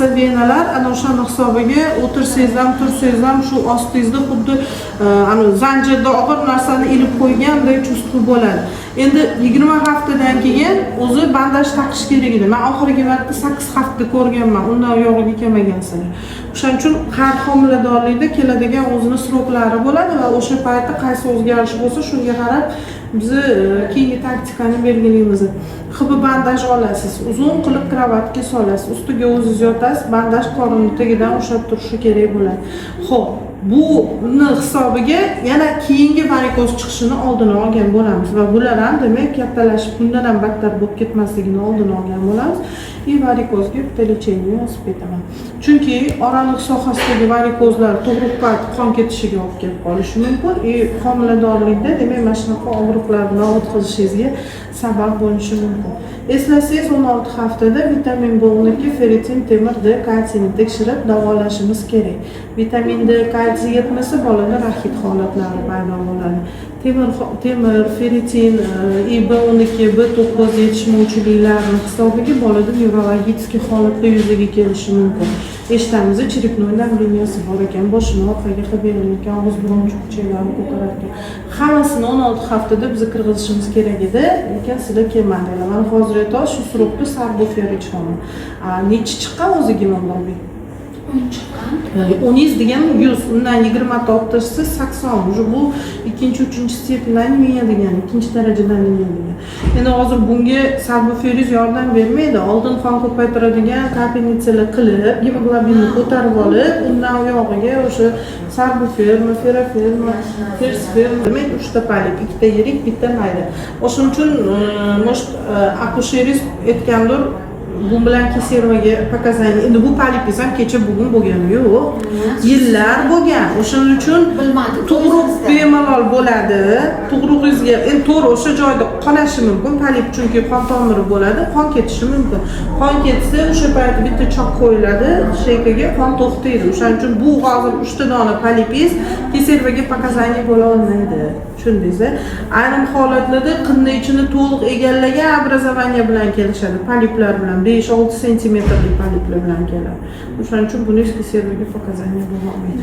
pastda venalar ana o'shani hisobiga o'tirsangiz ham tursangiz ham shu ostingizda xuddi zanjirda og'ir narsani ilib qo'yganday chustru bo'ladi. Endi 20 haftadan keyin o'zi bandaj taqish kerak edi. Men oxirgi marta 8 hafta ko'rganman, undan yog'iga kelmagansiz. O'shaning uchun har homiladorlikda keladigan o'zini sroklari bo'ladi va o'sha paytda qaysi o'zgarish bo'lsa, shunga qarab biz keyingi taktikani belgilaymiz. Xib bandaj olasiz, uzun qilib kravatga solasiz, ustiga o'zingiz yotasiz, bandaj qorinni tagidan ushlab turishi kerak bo'ladi. Xo'p, buni hisobiga yana keyingi varikoz chiqishini oldini olgan bo'lamiz va bular ham demak kattalashib bundan ham battar bo'lib ketmasligini oldini olgan bo'lamiz. Varikozga bitta lecheniya yozib ketaman. Chunki oraliq sohasidagi varikozlar tug'ruq payti qon ketishiga olib kelib qolishi mumkin. Homiladorlikda demak mana shunaqa og'riqlarni o'tkazishingizga sabab bo'lishi mumkin. Eslasangiz 16 haftada vitamin B12, feritin, temir, D, kalsiyni tekshirib davolashimiz kerak. Vitamin D, kalsiy yetmasa bolada raxit holatlari paydo bo'ladi. Temir, feritin, B12, B9 yetishmovchiliklarni hisobiga bolada neurologik holatda yuzaga kelishi mumkin. Eshitamiz, chiripnoy damleniyasi bor ekan, boshini orqaga qilib berilayotgan, og'iz burun cho'qchilarini ko'tararkan. Hammasini 16 haftada biz kirgizishimiz kerak edi, lekin sizlar kelmadinglar. Men hozir aytaman, shu surokda sarbufer ichaman. Nechi chiqqan o'zi Gimondobek? 10 chiqqan. 10 degan 100, undan 20 ta orttirsa 80. Bu ikkinchi, uchinchi stepeniya degan, ikkinchi darajadan degan. Endi hozir bunga salbuferiz yordam bermaydi. Oldin qon ko'paytiradigan kapelnitsalar qilib, gemoglobinni ko'tarib olib, undan yog'iga o'sha salbufer, ferrofer, fersfer, demak 3 ta palip, ikkita yirik, bitta mayda. O'shuning uchun akusheriz aytgandir, bu bilan keservaga pokazaniya. Endi bu palipingiz ham kecha bugun bo'lgani yo'q. Yillar bo'lgan. O'shuning uchun tug'ruq bemalol bo'ladi. Tug'rug'ingizga endi to'g'ri o'sha joyda qolashi mumkin. Palip chunki qon tomiri bo'ladi, qon ketishi mumkin. Qon ketsa o'sha paytda bitta choq qo'yiladi, sheykaga qon to'xtaydi. O'shuning uchun bu hozir 3 ta dona palipingiz keservaga pokazaniya bo'la olmaydi. Tushundingiz? Ayrim holatlarda qinni ichini to'liq egallagan obrazovaniya bilan kelishadi, paliplar bilan 5-6 sm paliplar bilan keladi. O'shuning uchun buni keservaga pokazaniya bo'la olmaydi.